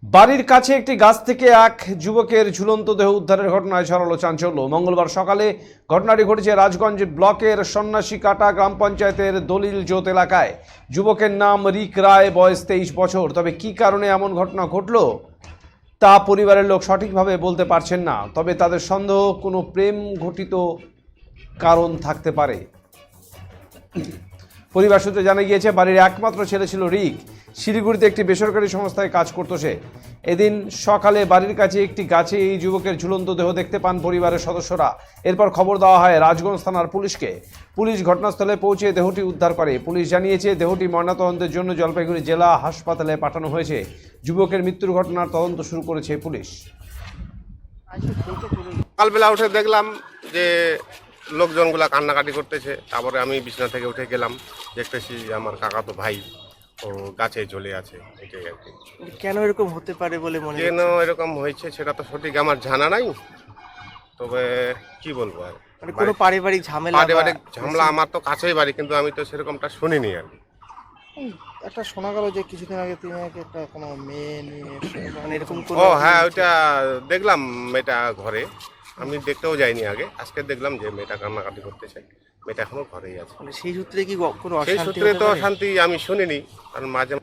বাড়ির কাছে একটি গাছ থেকে এক যুবকের ঝুলন্ত দেহ উদ্ধারের ঘটনায় ছড়ালো চাঞ্চল্য। মঙ্গলবার সকালে ঘটনাটি ঘটেছে রাজগঞ্জ ব্লকের সন্ন্যাসীকাটা গ্রাম পঞ্চায়েতের দলিল জোত এলাকায়। যুবকের নাম রিক রায়, বয়স 23 বছর। তবে কী কারণে এমন ঘটনা ঘটল তা পরিবারের লোক সঠিকভাবে বলতে পারছেন না। তবে তাদের সন্দেহ কোনো প্রেম ঘটিত কারণ থাকতে পারে। পরিবার সূত্রে জানা গিয়েছে, বাড়ির একমাত্র ছেলে ছিল রিক। শিলিগুড়িতে একটি বেসরকারি সংস্থায় কাজ করত সে। এদিন সকালে বাড়ির কাছে একটি গাছে এই যুবকের ঝুলন্ত দেহ দেখতে পান পরিবারের সদস্যরা। এরপর খবর দেওয়া হয় রাজগঞ্জ থানার পুলিশকে। পুলিশ ঘটনাস্থলে পৌঁছে দেহটি উদ্ধার করে। পুলিশ জানিয়েছে, দেহটি ময়নাতদন্তের জন্য জলপাইগুড়ি জেলা হাসপাতালে পাঠানো হয়েছে। যুবকের মৃত্যুর ঘটনার তদন্ত শুরু করেছে পুলিশ। সকালবেলা উঠে দেখলাম যে লোকজনগুলা কান্নাকাটি করতেছে। তারপরে আমি বিছানা থেকে উঠে গেলাম, দেখতেছি আমার কাকাতো ভাই ও গাছে ঝুলে আছে। এটাই আর কি। কেন এরকম হতে পারে বলে মনে কেন এরকম হয়েছে সেটা তো সঠিক আমার জানা নাই, তবে কি বলবো আর। মানে কোনো পারিবারিক ঝামেলা পারিবারিক ঝামেলা আমার তো কাছেই বাড়ি, কিন্তু আমি তো সেরকমটা শুনিনি আর কি। একটা শোনা গেল যে কিছুদিন আগে তিনি নাকি একটা কোনো মেয়ে নিয়ে মানে এরকম কোনো ও হ্যাঁ, ওইটা দেখলাম মেয়েটা ঘরে। আমি দেখতেও যাইনি আগে, আজকে দেখলাম যে মেয়েটা কান্নাকাটি করতেছে। মেয়েটা এখনো ঘরেই আছে। মানে সেই সূত্রে কি কোনো সেই অশান্তি সূত্রে হতে তো পারে? শান্তি আমি শুনিনি, কারণ মাঝে